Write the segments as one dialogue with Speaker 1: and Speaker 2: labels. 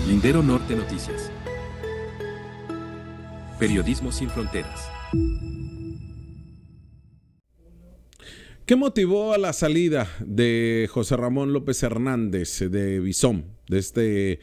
Speaker 1: Lindero Norte Noticias. Periodismo sin fronteras.
Speaker 2: ¿Qué motivó a la salida de José Ramón López Hernández de Visón, de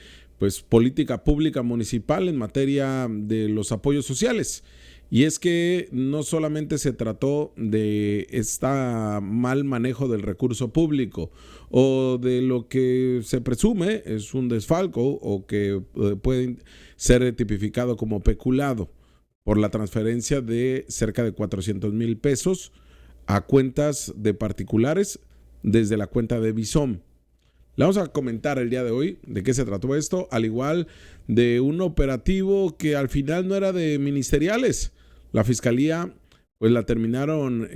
Speaker 2: política pública municipal en materia de los apoyos sociales? Y es que no solamente se trató de este mal manejo del recurso público o de lo que se presume es un desfalco o que puede ser tipificado como peculado por la transferencia de cerca de 400,000 pesos a cuentas de particulares desde la cuenta de Visón. Le vamos a comentar el día de hoy de qué se trató esto, al igual de un operativo que al final no era de ministeriales. La fiscalía pues la terminaron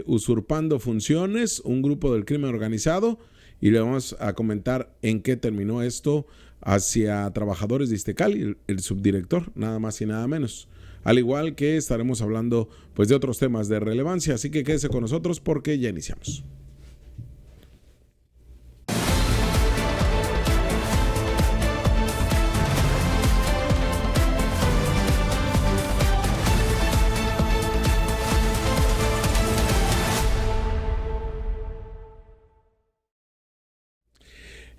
Speaker 2: usurpando funciones, un grupo del crimen organizado, y le vamos a comentar en qué terminó esto hacia trabajadores de Iztecali, el subdirector, nada más y nada menos. Al igual que estaremos hablando pues de otros temas de relevancia, así que quédese con nosotros porque ya iniciamos.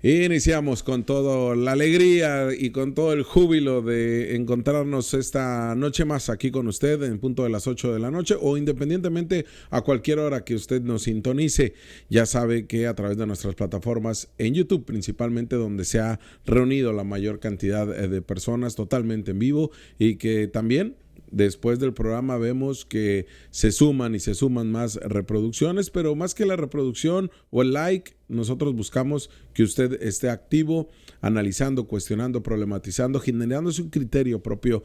Speaker 2: Iniciamos con toda la alegría y con todo el júbilo de encontrarnos esta noche más aquí con usted en punto de las 8 de la noche o independientemente a cualquier hora que usted nos sintonice. Ya sabe que a través de nuestras plataformas en YouTube principalmente, donde se ha reunido la mayor cantidad de personas totalmente en vivo, y que también después del programa vemos que se suman más reproducciones, pero más que la reproducción o el like, nosotros buscamos que usted esté activo, analizando, cuestionando, problematizando, generándose un criterio propio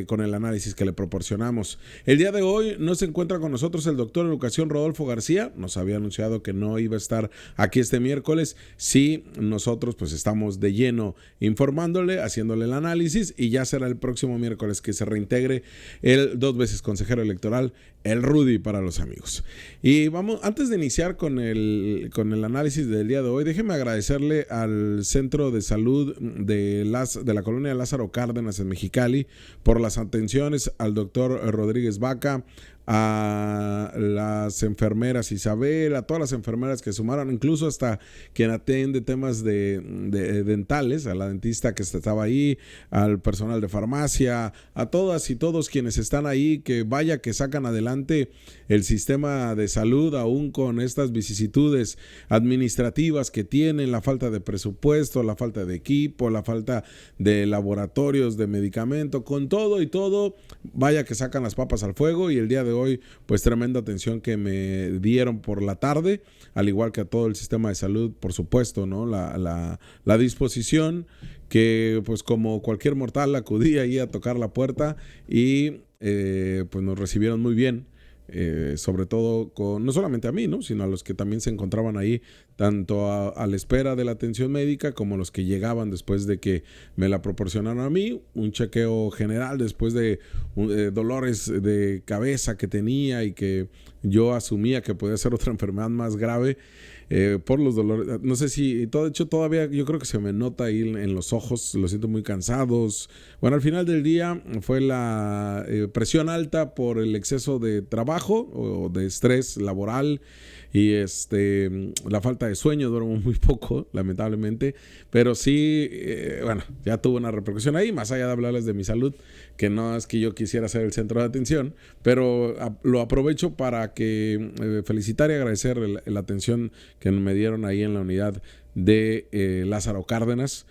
Speaker 2: con el análisis que le proporcionamos. El día de hoy no se encuentra con nosotros el doctor en educación Rodolfo García. Nos había anunciado que no iba a estar aquí este miércoles. Sí, nosotros pues estamos de lleno informándole, haciéndole el análisis, y ya será el próximo miércoles que se reintegre el 2 veces consejero electoral, el Rudy para los amigos. Y vamos, antes de iniciar con el análisis del día de hoy, déjeme agradecerle al Centro de Salud de la colonia de Lázaro Cárdenas en Mexicali por las atenciones, al doctor Rodríguez Vaca, a las enfermeras Isabel, a todas las enfermeras que sumaron, incluso hasta quien atiende temas de dentales, a la dentista que estaba ahí, al personal de farmacia, a todas y todos quienes están ahí, que vaya que sacan adelante el sistema de salud aún con estas vicisitudes administrativas que tienen, la falta de presupuesto, la falta de equipo, la falta de laboratorios, de medicamento, con todo y todo, vaya que sacan las papas al fuego. Y el día de hoy pues tremenda atención que me dieron por la tarde, al igual que a todo el sistema de salud, por supuesto, ¿no? La disposición que pues como cualquier mortal acudí ahí a tocar la puerta y pues nos recibieron muy bien. Sobre todo no solamente a mí, ¿no?, sino a los que también se encontraban ahí, tanto a la espera de la atención médica como los que llegaban después de que me la proporcionaron a mí, un chequeo general después de dolores de cabeza que tenía y que yo asumía que podía ser otra enfermedad más grave por los dolores. No sé si, de hecho todavía yo creo que se me nota ahí en los ojos, los siento muy cansados. Bueno, al final del día fue la presión alta por el exceso de trabajo o de estrés laboral y la falta de sueño. Duermo muy poco, lamentablemente, pero sí, bueno, ya tuve una repercusión ahí, más allá de hablarles de mi salud, que no es que yo quisiera ser el centro de atención, pero lo aprovecho para que felicitar y agradecer la atención que me dieron ahí en la unidad de Lázaro Cárdenas,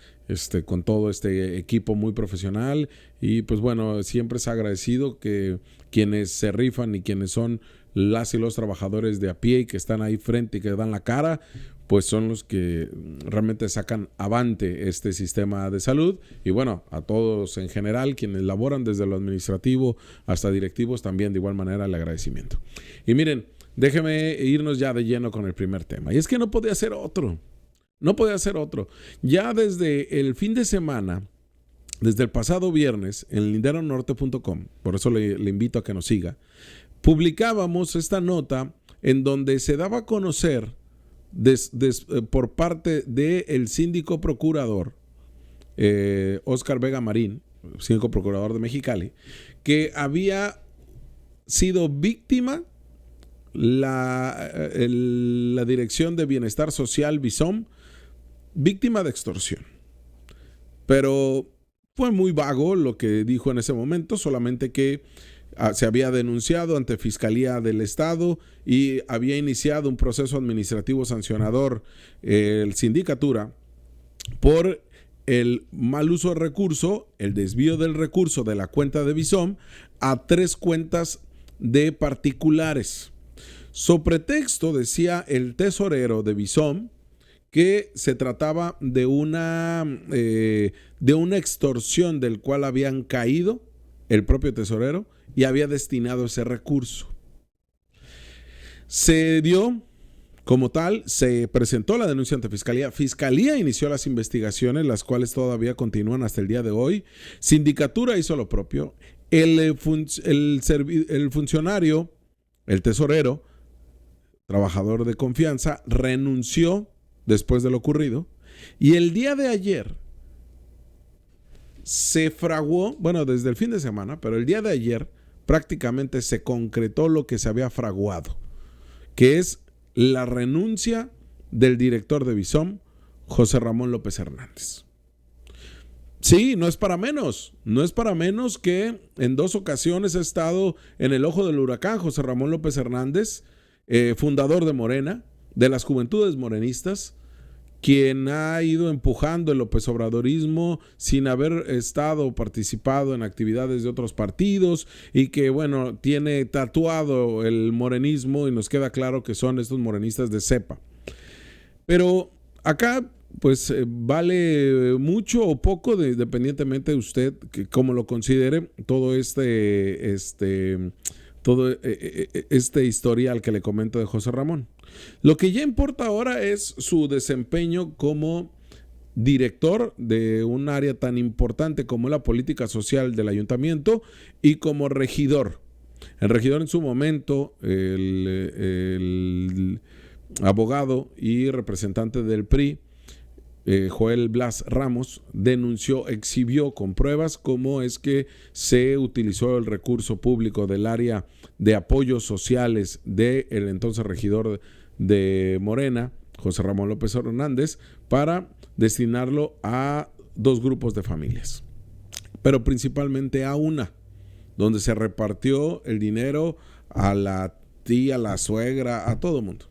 Speaker 2: con todo este equipo muy profesional. Y pues bueno, siempre es agradecido que quienes se rifan y quienes son las y los trabajadores de a pie y que están ahí frente y que dan la cara, pues son los que realmente sacan avante este sistema de salud. Y bueno, a todos en general, quienes laboran desde lo administrativo hasta directivos, también de igual manera el agradecimiento. Y miren, déjeme irnos ya de lleno con el primer tema. Y es que no podía ser otro. Ya desde el fin de semana, desde el pasado viernes, en linderonorte.com, por eso le invito a que nos siga, publicábamos esta nota en donde se daba a conocer por parte del síndico procurador Óscar Vega Marín, síndico procurador de Mexicali, que había sido víctima la Dirección de Bienestar Social, BISOM, víctima de extorsión. Pero fue muy vago lo que dijo en ese momento, solamente que se había denunciado ante Fiscalía del Estado y había iniciado un proceso administrativo sancionador el sindicatura por el mal uso de recurso, el desvío del recurso de la cuenta de BISOM a 3 cuentas de particulares. So pretexto, decía el tesorero de BISOM, que se trataba de una extorsión del cual habían caído el propio tesorero y había destinado ese recurso. Se dio como tal, se presentó la denuncia ante Fiscalía. Fiscalía inició las investigaciones, las cuales todavía continúan hasta el día de hoy. Sindicatura hizo lo propio. El funcionario, el tesorero, trabajador de confianza, renunció después de lo ocurrido. Y el día de ayer se fraguó, bueno, desde el fin de semana, pero el día de ayer prácticamente se concretó lo que se había fraguado, que es la renuncia del director de BISOM, José Ramón López Hernández. Sí, no es para menos que en 2 ocasiones ha estado en el ojo del huracán José Ramón López Hernández, fundador de Morena, de las Juventudes Morenistas, quien ha ido empujando el López Obradorismo sin haber estado participado en actividades de otros partidos y que, bueno, tiene tatuado el morenismo y nos queda claro que son estos morenistas de cepa. Pero acá, pues, vale mucho o poco, independientemente de usted, que como lo considere, todo este historial que le comento de José Ramón. Lo que ya importa ahora es su desempeño como director de un área tan importante como la política social del ayuntamiento y como regidor. El regidor en su momento, el abogado y representante del PRI, Joel Blas Ramos, exhibió con pruebas cómo es que se utilizó el recurso público del área de apoyos sociales del entonces regidor de Morena, José Ramón López Hernández, para destinarlo a 2 grupos de familias, pero principalmente a una, donde se repartió el dinero a la tía, a la suegra, a todo mundo.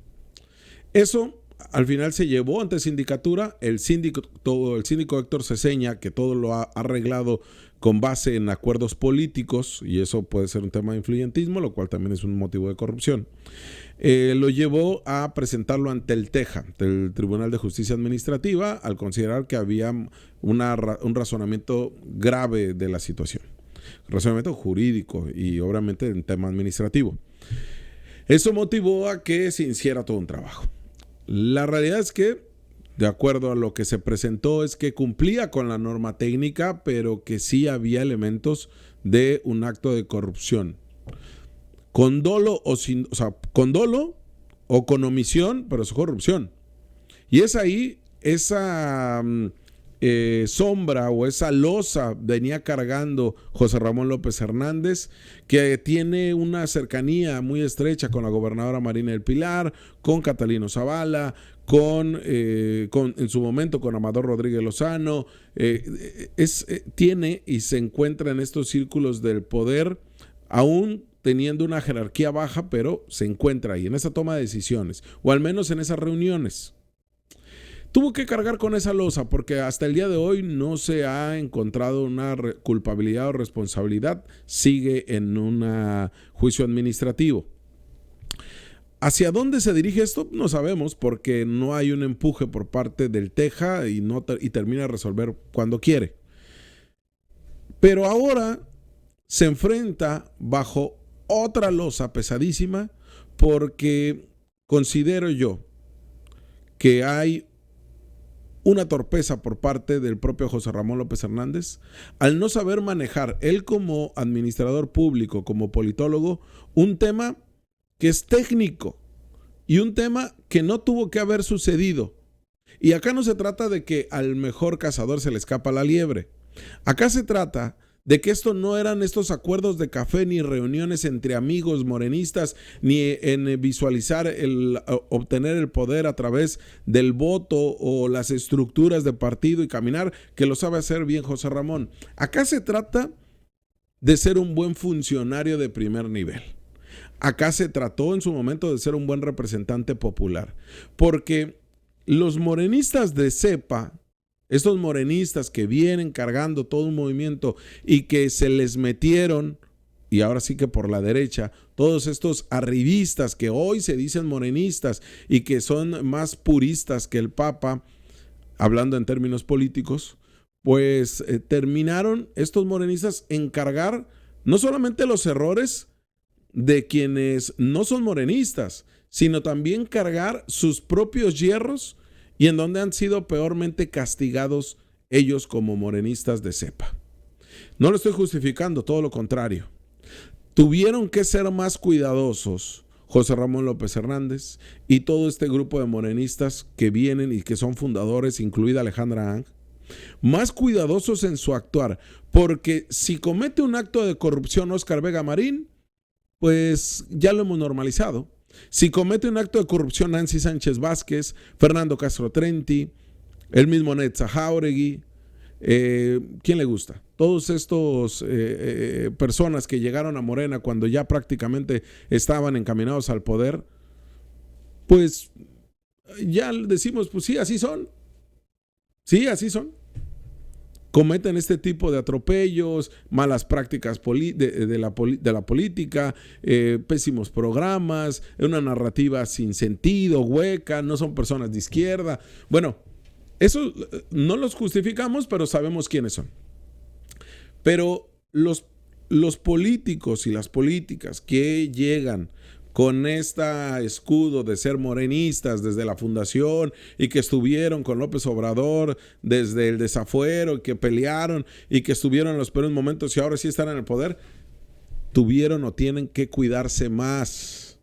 Speaker 2: Eso al final se llevó ante sindicatura. El síndico Héctor Ceseña, que todo lo ha arreglado con base en acuerdos políticos, y eso puede ser un tema de influyentismo, lo cual también es un motivo de corrupción, lo llevó a presentarlo ante el TEJA, el Tribunal de Justicia Administrativa, al considerar que había un razonamiento grave de la situación, razonamiento jurídico y obviamente en tema administrativo. Eso motivó a que se hiciera todo un trabajo. La realidad es que, de acuerdo a lo que se presentó, es que cumplía con la norma técnica, pero que sí había elementos de un acto de corrupción. Con dolo con dolo o con omisión, pero es corrupción. Y es ahí esa sombra o esa losa venía cargando José Ramón López Hernández, que tiene una cercanía muy estrecha con la gobernadora Marina del Pilar, con Catalino Zavala, en su momento con Amador Rodríguez Lozano, tiene y se encuentra en estos círculos del poder, aún teniendo una jerarquía baja, pero se encuentra ahí en esa toma de decisiones, o al menos en esas reuniones. Tuvo que cargar con esa losa porque hasta el día de hoy no se ha encontrado una culpabilidad o responsabilidad. Sigue en un juicio administrativo. ¿Hacia dónde se dirige esto? No sabemos, porque no hay un empuje por parte del TEJA y termina de resolver cuando quiere. Pero ahora se enfrenta bajo otra losa pesadísima, porque considero yo que hay una torpeza por parte del propio José Ramón López Hernández al no saber manejar, él como administrador público, como politólogo, un tema que es técnico y un tema que no tuvo que haber sucedido Y acá no se trata de que al mejor cazador se le escapa la liebre. Acá se trata de que esto no eran estos acuerdos de café ni reuniones entre amigos morenistas, ni en visualizar obtener el poder a través del voto o las estructuras de partido y caminar, que lo sabe hacer bien José Ramón. Acá se trata de ser un buen funcionario de primer nivel. Acá se trató en su momento de ser un buen representante popular, porque los morenistas de cepa, estos morenistas que vienen cargando todo un movimiento y que se les metieron, y ahora sí que por la derecha, todos estos arribistas que hoy se dicen morenistas y que son más puristas que el Papa, hablando en términos políticos, pues terminaron estos morenistas en cargar no solamente los errores de quienes no son morenistas, sino también cargar sus propios hierros y en donde han sido peormente castigados ellos como morenistas de cepa. No lo estoy justificando, todo lo contrario. Tuvieron que ser más cuidadosos José Ramón López Hernández y todo este grupo de morenistas que vienen y que son fundadores, incluida Alejandra Ang, más cuidadosos en su actuar, porque si comete un acto de corrupción Óscar Vega Marín, pues ya lo hemos normalizado. Si comete un acto de corrupción Nancy Sánchez Vázquez, Fernando Castro Trenti, el mismo Netza Jáuregui, ¿quién le gusta? Todos estos personas que llegaron a Morena cuando ya prácticamente estaban encaminados al poder, pues ya decimos, pues sí, así son. Sí, así son. Cometen este tipo de atropellos, malas prácticas de la política, pésimos programas, una narrativa sin sentido, hueca, no son personas de izquierda. Bueno, eso no los justificamos, pero sabemos quiénes son. Pero los políticos y las políticas que llegan con este escudo de ser morenistas desde la fundación y que estuvieron con López Obrador desde el desafuero, que pelearon y que estuvieron en los peores momentos y ahora sí están en el poder, tuvieron o tienen que cuidarse más,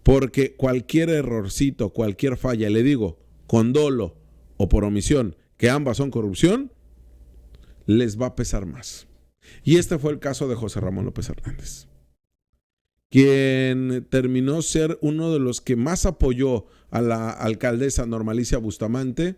Speaker 2: porque cualquier errorcito, cualquier falla, le digo, con dolo o por omisión, que ambas son corrupción, les va a pesar más. Y este fue el caso de José Ramón López Hernández, quien terminó ser uno de los que más apoyó a la alcaldesa Norma Alicia Bustamante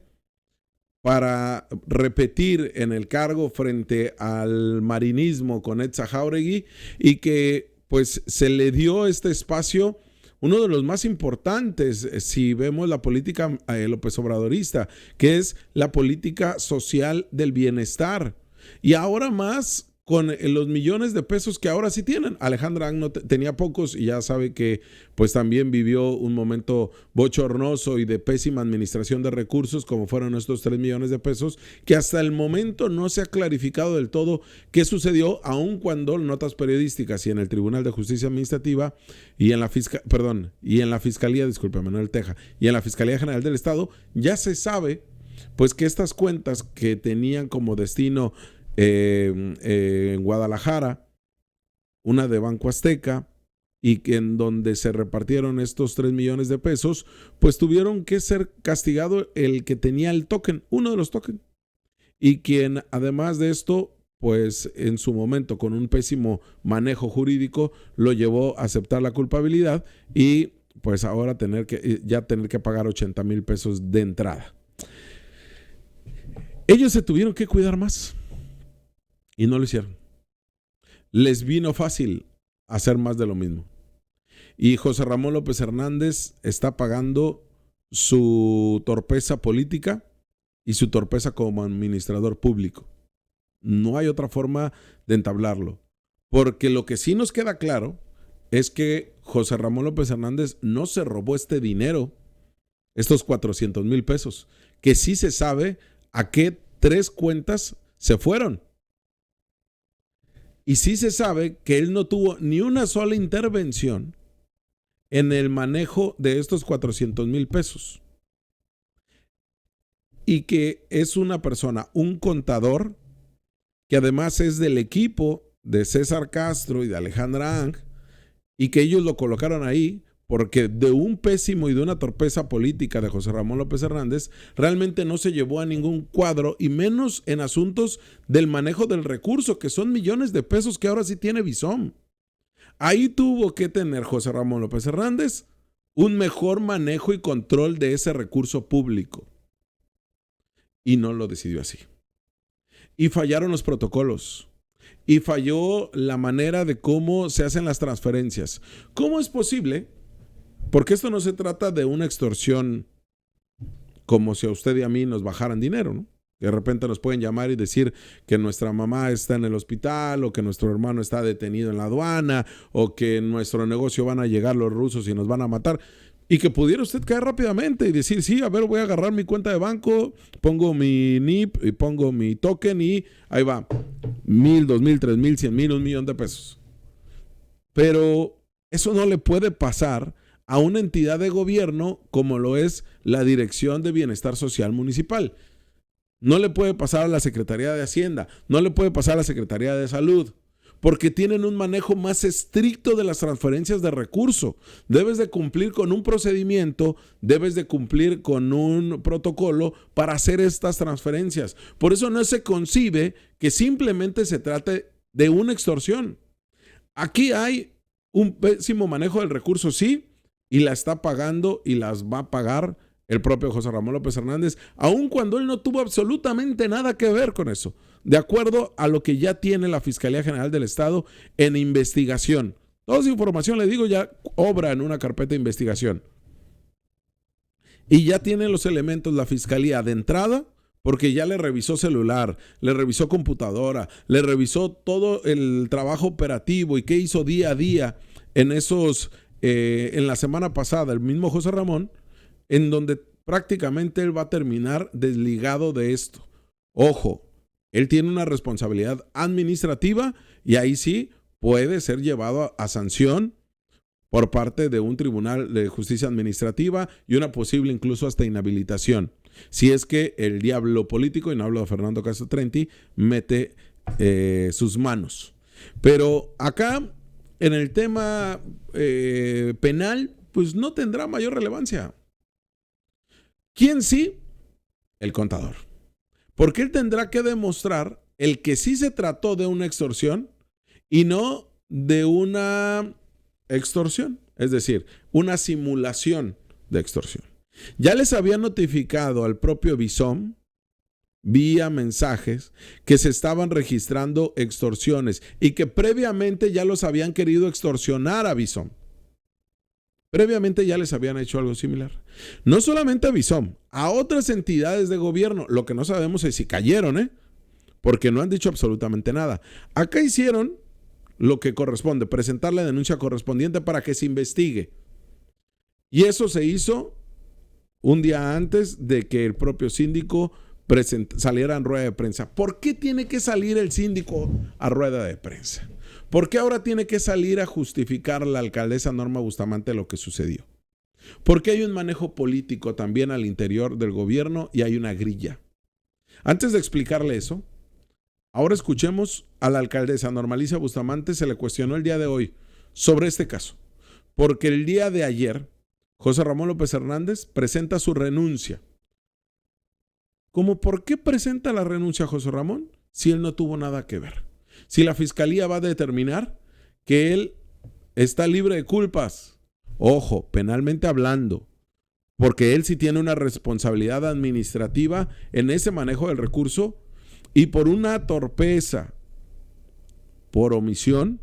Speaker 2: para repetir en el cargo frente al marinismo con Netza Jáuregui, y que pues se le dio este espacio, uno de los más importantes si vemos la política López Obradorista, que es la política social del bienestar. Y ahora más con los millones de pesos que ahora sí tienen. Alejandra Ang tenía pocos y ya sabe que pues también vivió un momento bochornoso y de pésima administración de recursos, como fueron estos 3 millones de pesos, que hasta el momento no se ha clarificado del todo qué sucedió, aun cuando notas periodísticas y en el Tribunal de Justicia Administrativa y en la Fiscalía, discúlpame, no el Teja, y en la Fiscalía General del Estado ya se sabe pues que estas cuentas que tenían como destino en Guadalajara, una de Banco Azteca, y que en donde se repartieron estos 3 millones de pesos, pues tuvieron que ser castigado el que tenía el token, uno de los tokens, y quien además de esto, pues en su momento con un pésimo manejo jurídico lo llevó a aceptar la culpabilidad y pues ahora tener que pagar 80,000 pesos de entrada. Ellos se tuvieron que cuidar más y no lo hicieron. Les vino fácil hacer más de lo mismo. Y José Ramón López Hernández está pagando su torpeza política y su torpeza como administrador público. No hay otra forma de entablarlo. Porque lo que sí nos queda claro es que José Ramón López Hernández no se robó este dinero, estos 400,000 pesos, que sí se sabe a qué 3 cuentas se fueron. Y sí se sabe que él no tuvo ni una sola intervención en el manejo de estos 400,000 pesos. Y que es una persona, un contador, que además es del equipo de César Castro y de Alejandra Ang, y que ellos lo colocaron ahí porque de un pésimo y de una torpeza política de José Ramón López Hernández, realmente no se llevó a ningún cuadro, y menos en asuntos del manejo del recurso, que son millones de pesos que ahora sí tiene Bizom. Ahí tuvo que tener José Ramón López Hernández un mejor manejo y control de ese recurso público. Y no lo decidió así. Y fallaron los protocolos. Y falló la manera de cómo se hacen las transferencias. ¿Cómo es posible? Porque esto no se trata de una extorsión como si a usted y a mí nos bajaran dinero, ¿no? De repente nos pueden llamar y decir que nuestra mamá está en el hospital, o que nuestro hermano está detenido en la aduana, o que en nuestro negocio van a llegar los rusos y nos van a matar. Y que pudiera usted caer rápidamente y decir, sí, a ver, voy a agarrar mi cuenta de banco, pongo mi NIP y pongo mi token y ahí va, 1,000, 2,000, 3,000, 100,000, 1,000,000 de pesos. Pero eso no le puede pasar a una entidad de gobierno como lo es la Dirección de Bienestar Social Municipal. No le puede pasar a la Secretaría de Hacienda, no le puede pasar a la Secretaría de Salud, porque tienen un manejo más estricto de las transferencias de recurso. Debes de cumplir con un procedimiento, debes de cumplir con un protocolo para hacer estas transferencias. Por eso no se concibe que simplemente se trate de una extorsión. Aquí hay un pésimo manejo del recurso, sí, y la está pagando y las va a pagar el propio José Ramón López Hernández, aun cuando él no tuvo absolutamente nada que ver con eso, de acuerdo a lo que ya tiene la Fiscalía General del Estado en investigación. Toda esa información, le digo, ya obra en una carpeta de investigación. Y ya tiene los elementos la Fiscalía de entrada, porque ya le revisó celular, le revisó computadora, le revisó todo el trabajo operativo y qué hizo día a día en la semana pasada, el mismo José Ramón, en donde prácticamente él va a terminar desligado de esto. Ojo, él tiene una responsabilidad administrativa y ahí sí puede ser llevado a sanción por parte de un tribunal de justicia administrativa y una posible incluso hasta inhabilitación. Si es que el diablo político, y no hablo de Fernando Castro Trenti, mete sus manos. Pero acá, en el tema penal, pues no tendrá mayor relevancia. ¿Quién sí? El contador. Porque él tendrá que demostrar el que sí se trató de una extorsión y no de una extorsión, es decir, una simulación de extorsión. Ya les había notificado al propio Bizom vía mensajes que se estaban registrando extorsiones y que previamente ya los habían querido extorsionar a Bizom. Previamente ya les habían hecho algo similar. No solamente a Bizom, a otras entidades de gobierno. Lo que no sabemos es si cayeron, porque no han dicho absolutamente nada. Acá hicieron lo que corresponde, presentar la denuncia correspondiente para que se investigue. Y eso se hizo un día antes de que el propio síndico saliera en rueda de prensa. ¿Por qué tiene que salir el síndico a rueda de prensa? ¿Por qué ahora tiene que salir a justificar la alcaldesa Norma Bustamante lo que sucedió? Porque hay un manejo político también al interior del gobierno y hay una grilla. Antes de explicarle eso, ahora escuchemos a la alcaldesa Norma Alicia Bustamante. Se le cuestionó el día de hoy sobre este caso, porque el día de ayer José Ramón López Hernández presenta su renuncia. ¿Cómo por qué presenta la renuncia José Ramón si él no tuvo nada que ver? Si la fiscalía va a determinar que él está libre de culpas, ojo, penalmente hablando, porque él sí tiene una responsabilidad administrativa en ese manejo del recurso y por una torpeza, por omisión,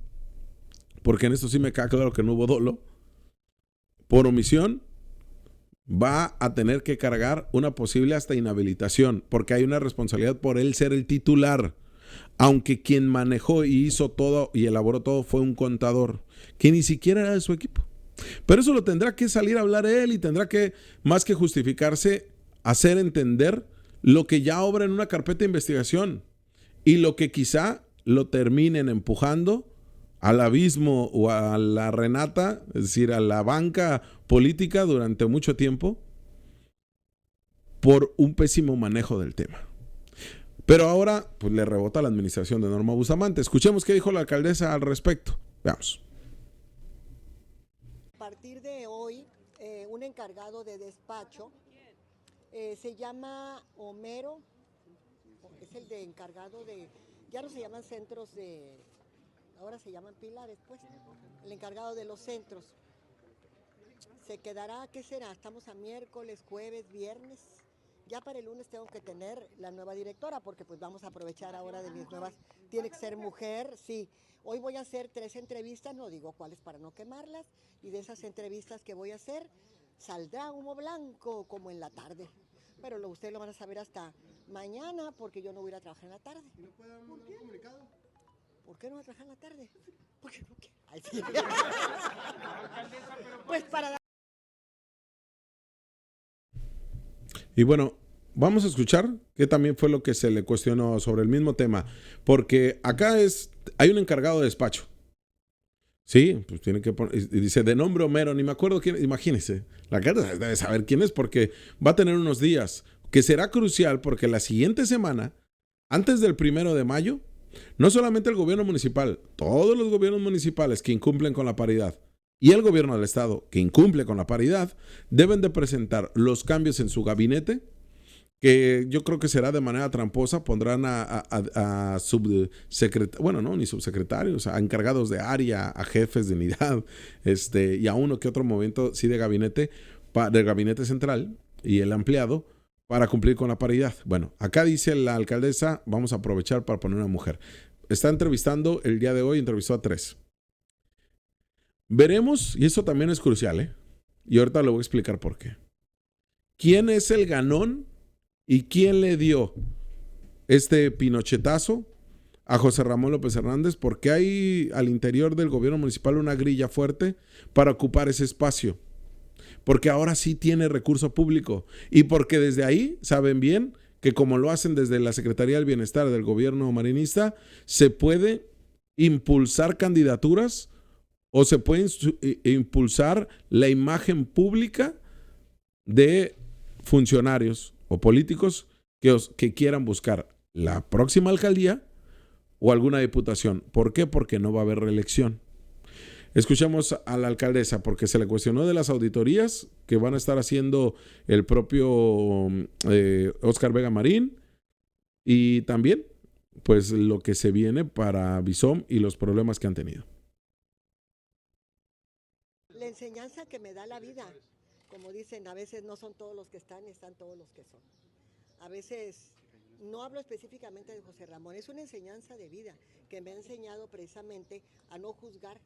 Speaker 2: porque en esto sí me queda claro que no hubo dolo, por omisión va a tener que cargar una posible hasta inhabilitación, porque hay una responsabilidad por él ser el titular. Aunque quien manejó y hizo todo y elaboró todo fue un contador que ni siquiera era de su equipo. Pero eso lo tendrá que salir a hablar él y tendrá que, más que justificarse, hacer entender lo que ya obra en una carpeta de investigación y lo que quizá lo terminen empujando al abismo o a la renata, es decir, a la banca política durante mucho tiempo por un pésimo manejo del tema. Pero ahora pues le rebota la administración de Norma Bustamante. Escuchemos qué dijo la alcaldesa al respecto. Veamos.
Speaker 3: partir de hoy, un encargado de despacho, se llama Homero, es el de encargado de, ya no se llaman centros de, ahora se llaman pilares, pues, el encargado de los centros. Se quedará, ¿qué será? Estamos a miércoles, jueves, viernes. Ya para el lunes tengo que tener la nueva directora, porque pues vamos a aprovechar ahora de mis nuevas, tiene que ser mujer, sí. Hoy voy a hacer 3 entrevistas, no digo cuáles para no quemarlas, y de esas entrevistas que voy a hacer, saldrá humo blanco como en la tarde. Pero ustedes lo van a saber hasta mañana, porque yo no voy a ir a trabajar en la tarde.
Speaker 4: ¿Y no puede dar un comunicado?
Speaker 3: ¿Por qué no voy a trabajar en la tarde? Porque no quiero. Ay, sí. Pues para dar...
Speaker 2: Y bueno, vamos a escuchar qué también fue lo que se le cuestionó sobre el mismo tema, porque acá hay un encargado de despacho. Sí, pues tiene que poner, y dice de nombre Homero, ni me acuerdo quién, imagínense, la cara debe saber quién es porque va a tener unos días que será crucial porque la siguiente semana, antes del 1 de mayo, no solamente el gobierno municipal, todos los gobiernos municipales que incumplen con la paridad y el gobierno del estado que incumple con la paridad deben de presentar los cambios en su gabinete, que yo creo que será de manera tramposa, pondrán a subsecretarios, bueno, no, ni subsecretarios, a encargados de área, a jefes de unidad, y a uno que otro momento, sí, de gabinete, del gabinete central y el ampliado, para cumplir con la paridad. Bueno, acá dice la alcaldesa, vamos a aprovechar para poner una mujer. Está entrevistando el día de hoy, entrevistó a 3. Veremos, y eso también es crucial, y ahorita le voy a explicar por qué. ¿Quién es el ganón y quién le dio este pinochetazo a José Ramón López Hernández? Porque hay al interior del gobierno municipal una grilla fuerte para ocupar ese espacio. Porque ahora sí tiene recurso público y porque desde ahí saben bien que como lo hacen desde la Secretaría del Bienestar del gobierno marinista, se puede impulsar candidaturas o se puede impulsar la imagen pública de funcionarios o políticos que quieran buscar la próxima alcaldía o alguna diputación. ¿Por qué? Porque no va a haber reelección. Escuchamos a la alcaldesa porque se le cuestionó de las auditorías que van a estar haciendo el propio Óscar Vega Marín y también pues lo que se viene para Bizom y los problemas que han tenido.
Speaker 3: La enseñanza que me da la vida, como dicen, a veces no son todos los que están todos los que son. A veces no hablo específicamente de José Ramón, es una enseñanza de vida que me ha enseñado precisamente a no juzgar.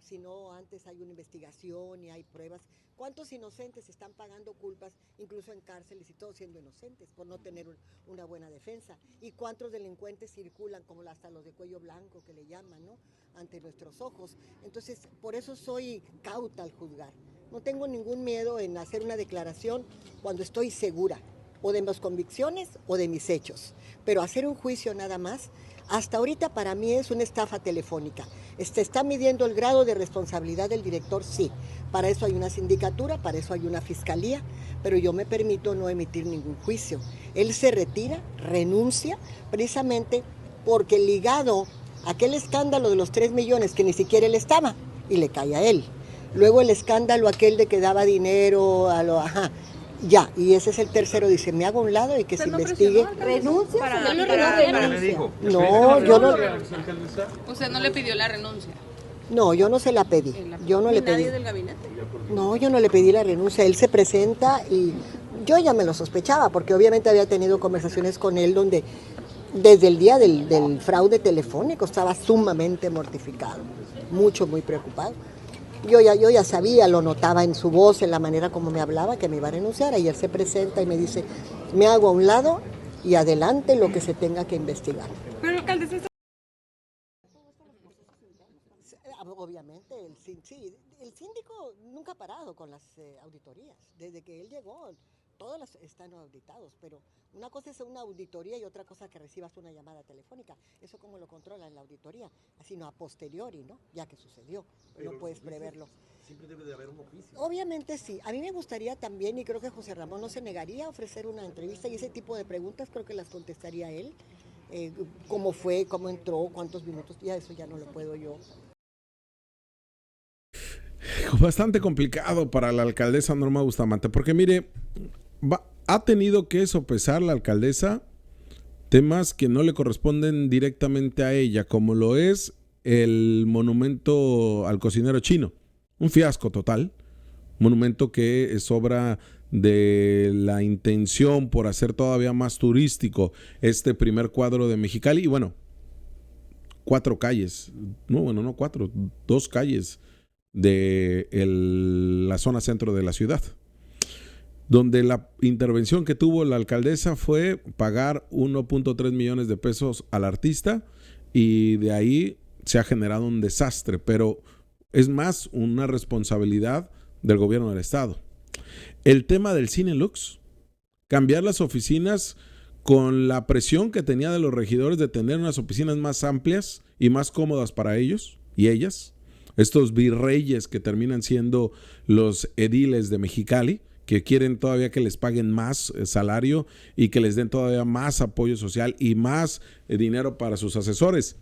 Speaker 3: Si no antes hay una investigación y hay pruebas. ¿Cuántos inocentes están pagando culpas, incluso en cárceles y todos siendo inocentes por no tener una buena defensa? ¿Y cuántos delincuentes circulan, como hasta los de cuello blanco que le llaman, ¿no?, ante nuestros ojos? Entonces, por eso soy cauta al juzgar. No tengo ningún miedo en hacer una declaración cuando estoy segura, o de mis convicciones o de mis hechos. Pero hacer un juicio nada más, hasta ahorita para mí es una estafa telefónica. ¿Está midiendo el grado de responsabilidad del director? Sí. Para eso hay una sindicatura, para eso hay una fiscalía, pero yo me permito no emitir ningún juicio. Él se retira, renuncia, precisamente porque ligado a aquel escándalo de los 3 millones que ni siquiera él estaba, y le cae a él. Luego el escándalo aquel de que daba dinero a lo... Ya, y ese es el tercero, dice, me hago a un lado y que se investigue.
Speaker 5: ¿Renuncia?
Speaker 3: No, yo no...
Speaker 5: ¿Usted no le pidió la renuncia?
Speaker 3: No, yo no se la pedí. Yo no le pedí.
Speaker 5: ¿Nadie del gabinete?
Speaker 3: No, yo no le pedí la renuncia. Él se presenta y yo ya me lo sospechaba, porque obviamente había tenido conversaciones con él donde desde el día del fraude telefónico estaba sumamente mortificado, muy preocupado. Yo ya sabía, lo notaba en su voz, en la manera como me hablaba, que me iba a renunciar. Y él se presenta y me dice, me hago a un lado y adelante lo que se tenga que investigar.
Speaker 5: Pero alcaldesa...
Speaker 3: Obviamente, el síndico nunca ha parado con las auditorías. Desde que él llegó, todos están auditados, pero una cosa es una auditoría y otra cosa que recibas una llamada telefónica. Eso cómo lo controlan la auditoría, sino a posteriori, ¿no? Ya que sucedió, pero no puedes preverlo.
Speaker 4: Siempre debe de haber un oficio.
Speaker 3: Obviamente sí. A mí me gustaría también, y creo que José Ramón no se negaría a ofrecer una entrevista, y ese tipo de preguntas creo que las contestaría él. Cómo fue, cómo entró, cuántos minutos, ya eso ya no lo puedo yo.
Speaker 2: bastante complicado para la alcaldesa Norma Bustamante, porque mire, ha tenido que sopesar la alcaldesa temas que no le corresponden directamente a ella, como lo es el monumento al cocinero chino. Un fiasco total. Monumento que es obra de la intención por hacer todavía más turístico este primer cuadro de Mexicali. Y bueno, 4 calles, no 4, 2 calles de la zona centro de la ciudad, donde la intervención que tuvo la alcaldesa fue pagar 1.3 millones de pesos al artista, y de ahí se ha generado un desastre, pero es más una responsabilidad del gobierno del estado. El tema del Cine Lux, cambiar las oficinas con la presión que tenía de los regidores de tener unas oficinas más amplias y más cómodas para ellos y ellas, estos virreyes que terminan siendo los ediles de Mexicali, que quieren todavía que les paguen más salario y que les den todavía más apoyo social y más dinero para sus asesores,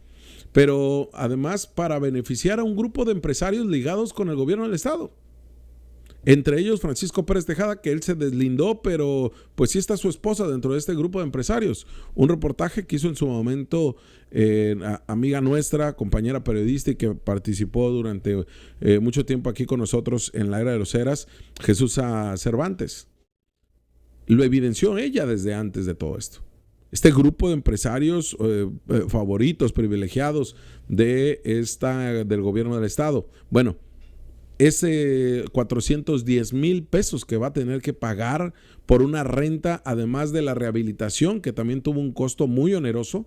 Speaker 2: pero además para beneficiar a un grupo de empresarios ligados con el gobierno del estado. Entre ellos Francisco Pérez Tejada, que él se deslindó, pero pues sí está su esposa dentro de este grupo de empresarios. Un reportaje que hizo en su momento amiga nuestra, compañera periodista y que participó durante mucho tiempo aquí con nosotros en la Era de los Eras, Jesús Cervantes. Lo evidenció ella desde antes de todo esto. Este grupo de empresarios favoritos, privilegiados del gobierno del estado. Bueno, ese 410,000 pesos que va a tener que pagar por una renta, además de la rehabilitación, que también tuvo un costo muy oneroso,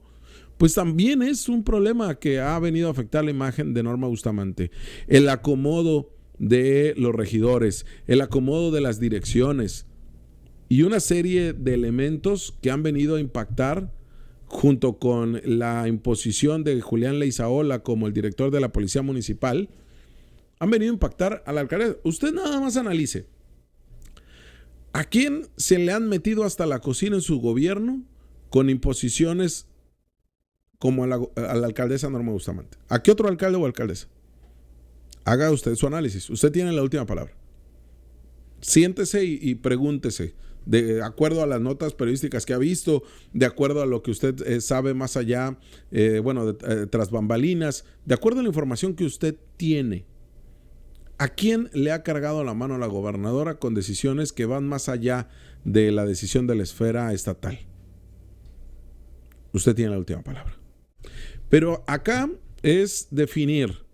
Speaker 2: pues también es un problema que ha venido a afectar la imagen de Norma Bustamante. El acomodo de los regidores, el acomodo de las direcciones y una serie de elementos que han venido a impactar, junto con la imposición de Julián Leizaola como el director de la Policía Municipal, han venido a impactar a la alcaldesa. Usted nada más analice. ¿A quién se le han metido hasta la cocina en su gobierno con imposiciones como a la alcaldesa Norma Bustamante? ¿A qué otro alcalde o alcaldesa? Haga usted su análisis. Usted tiene la última palabra. Siéntese y pregúntese, de acuerdo a las notas periodísticas que ha visto, de acuerdo a lo que usted sabe más allá, tras bambalinas, de acuerdo a la información que usted tiene. ¿A quién le ha cargado la mano a la gobernadora con decisiones que van más allá de la decisión de la esfera estatal? Usted tiene la última palabra. Pero acá es definir.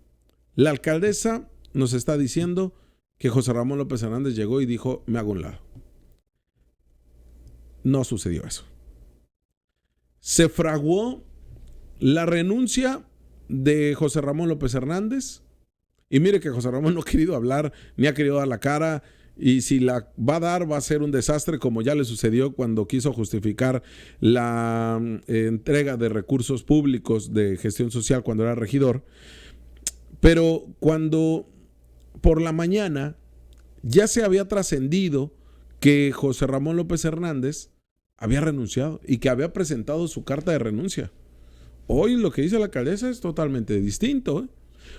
Speaker 2: La alcaldesa nos está diciendo que José Ramón López Hernández llegó y dijo, me hago un lado. No sucedió eso. Se fraguó la renuncia de José Ramón López Hernández. Y mire que José Ramón no ha querido hablar, ni ha querido dar la cara, y si la va a dar va a ser un desastre, como ya le sucedió cuando quiso justificar la entrega de recursos públicos de gestión social cuando era regidor. Pero cuando por la mañana ya se había trascendido que José Ramón López Hernández había renunciado y que había presentado su carta de renuncia. Hoy lo que dice la alcaldesa es totalmente distinto, ¿eh?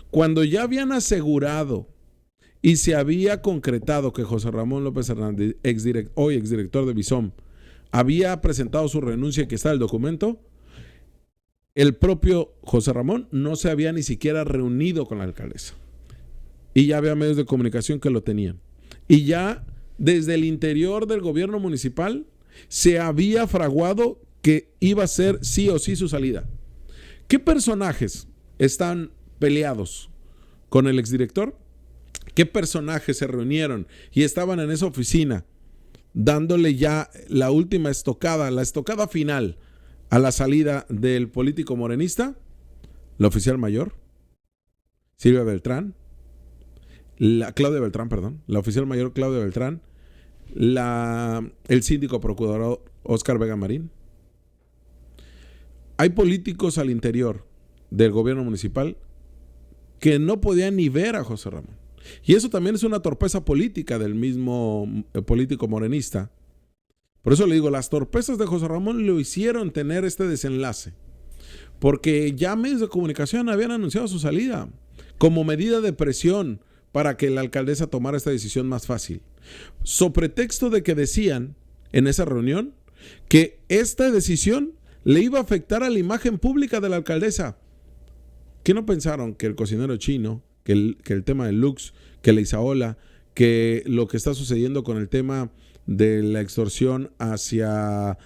Speaker 2: Cuando ya habían asegurado y se había concretado que José Ramón López Hernández, hoy exdirector de Visom, había presentado su renuncia y que está el documento, el propio José Ramón no se había ni siquiera reunido con la alcaldesa. Y ya había medios de comunicación que lo tenían. Y ya desde el interior del gobierno municipal se había fraguado que iba a ser sí o sí su salida. ¿Qué personajes están peleados con el exdirector? ¿Qué personajes se reunieron y estaban en esa oficina dándole ya la última estocada, la estocada final a la salida del político morenista? La oficial mayor Silvia Beltrán, la oficial mayor Claudia Beltrán, el síndico procurador Óscar Vega Marín. Hay políticos al interior del gobierno municipal que no podían ni ver a José Ramón. Y eso también es una torpeza política del mismo político morenista. Por eso le digo, las torpezas de José Ramón lo hicieron tener este desenlace. Porque ya medios de comunicación habían anunciado su salida como medida de presión para que la alcaldesa tomara esta decisión más fácil. So pretexto de que decían en esa reunión que esta decisión le iba a afectar a la imagen pública de la alcaldesa. ¿Qué no pensaron? Que el cocinero chino, que el tema del Lux, que la Isaola, que lo que está sucediendo con el tema de la extorsión hacia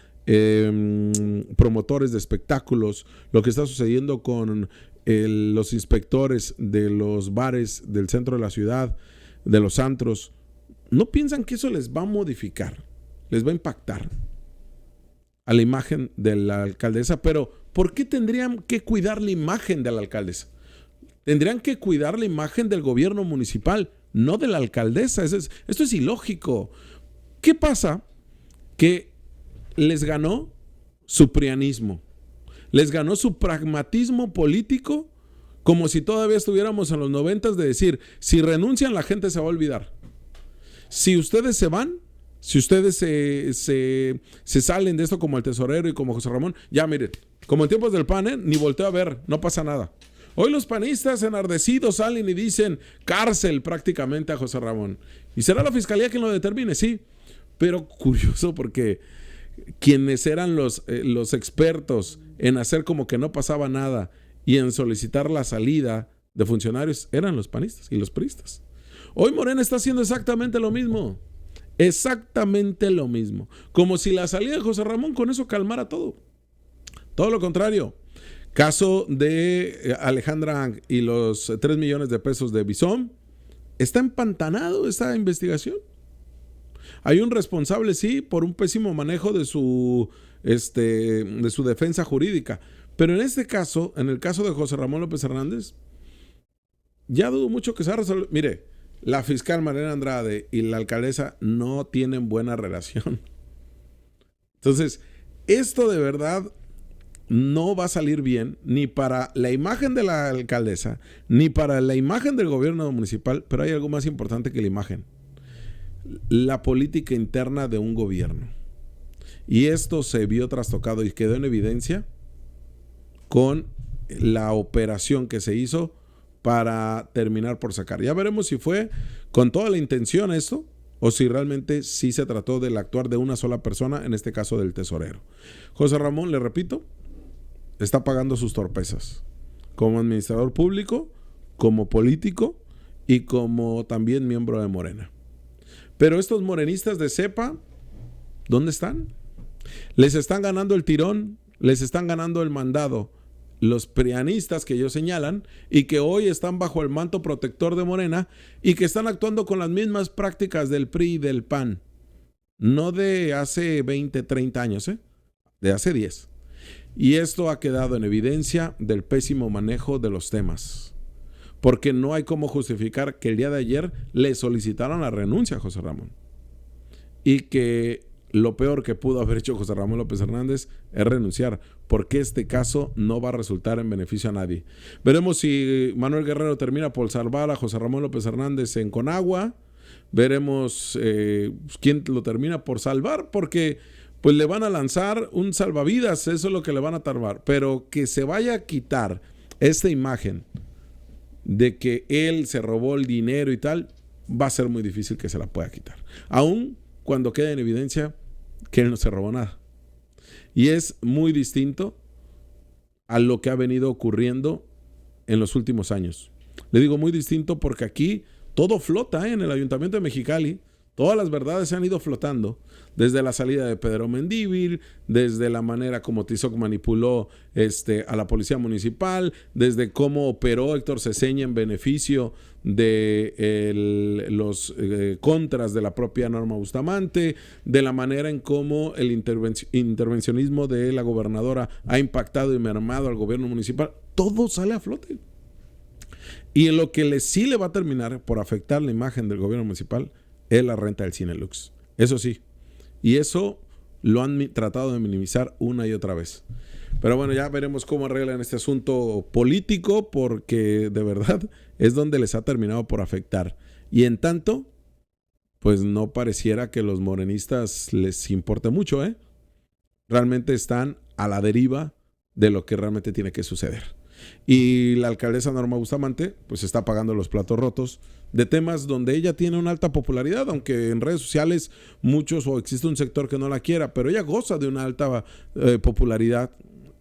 Speaker 2: promotores de espectáculos, lo que está sucediendo con los inspectores de los bares del centro de la ciudad, de los antros, ¿no piensan que eso les va a modificar, les va a impactar a la imagen de la alcaldesa? Pero ¿por qué tendrían que cuidar la imagen de la alcaldesa? Tendrían que cuidar la imagen del gobierno municipal, no de la alcaldesa. Esto es ilógico. ¿Qué pasa? Que les ganó su prianismo, les ganó su pragmatismo político, como si todavía estuviéramos en los 90s, de decir, si renuncian la gente se va a olvidar. Si ustedes se van, si ustedes se salen de esto como el tesorero y como José Ramón, ya miren, como en tiempos del PAN, ni volteo a ver, no pasa nada. Hoy los panistas enardecidos salen y dicen cárcel prácticamente a José Ramón. Y será la fiscalía quien lo determine, sí. Pero curioso porque quienes eran los expertos en hacer como que no pasaba nada y en solicitar la salida de funcionarios eran los panistas y los priistas. Hoy Morena está haciendo exactamente lo mismo. Exactamente lo mismo. Como si la salida de José Ramón con eso calmara todo. Todo lo contrario. Caso de Alejandra Ang y los 3 millones de pesos de Bison. Está empantanado esta investigación. Hay un responsable, sí, por un pésimo manejo de su defensa jurídica. Pero en este caso, en el caso de José Ramón López Hernández, ya dudo mucho que se ha resuelto. Mire, la fiscal Mariana Andrade y la alcaldesa no tienen buena relación. Entonces, esto de verdad no va a salir bien ni para la imagen de la alcaldesa, ni para la imagen del gobierno municipal, pero hay algo más importante que la imagen: la política interna de un gobierno. Y esto se vio trastocado y quedó en evidencia con la operación que se hizo para terminar por sacar. Ya veremos si fue con toda la intención esto o si realmente sí se trató del actuar de una sola persona, en este caso del tesorero. José Ramón, le repito, está pagando sus torpezas como administrador público, como político y como también miembro de Morena. Pero estos morenistas de cepa, ¿dónde están? Les están ganando el tirón, les están ganando el mandado los prianistas que ellos señalan y que hoy están bajo el manto protector de Morena y que están actuando con las mismas prácticas del PRI y del PAN. No de hace 20, 30 años, de hace 10. Y esto ha quedado en evidencia del pésimo manejo de los temas. Porque no hay cómo justificar que el día de ayer le solicitaron la renuncia a José Ramón. Y que lo peor que pudo haber hecho José Ramón López Hernández es renunciar, porque este caso no va a resultar en beneficio a nadie. Veremos si Manuel Guerrero termina por salvar a José Ramón López Hernández en Conagua. Veremos quién lo termina por salvar, porque pues le van a lanzar un salvavidas, eso es lo que le van a tardar. Pero que se vaya a quitar esta imagen de que él se robó el dinero y tal, va a ser muy difícil que se la pueda quitar. Aún cuando quede en evidencia que él no se robó nada. Y es muy distinto a lo que ha venido ocurriendo en los últimos años. Le digo muy distinto porque aquí todo flota, en el Ayuntamiento de Mexicali. Todas las verdades se han ido flotando, desde la salida de Pedro Mendívil, desde la manera como Tizoc manipuló a la policía municipal, desde cómo operó Héctor Ceseña en beneficio de los contras de la propia Norma Bustamante, de la manera en cómo el intervencionismo de la gobernadora ha impactado y mermado al gobierno municipal. Todo sale a flote. Y en lo que sí le va a terminar por afectar la imagen del gobierno municipal es la renta del Cine Lux. Eso sí. Y eso lo han tratado de minimizar una y otra vez. Pero bueno, ya veremos cómo arreglan este asunto político, porque de verdad es donde les ha terminado por afectar. Y en tanto, pues no pareciera que los morenistas les importe mucho, Realmente están a la deriva de lo que realmente tiene que suceder. Y la alcaldesa Norma Bustamante pues está pagando los platos rotos de temas donde ella tiene una alta popularidad, aunque en redes sociales muchos o existe un sector que no la quiera, pero ella goza de una alta popularidad.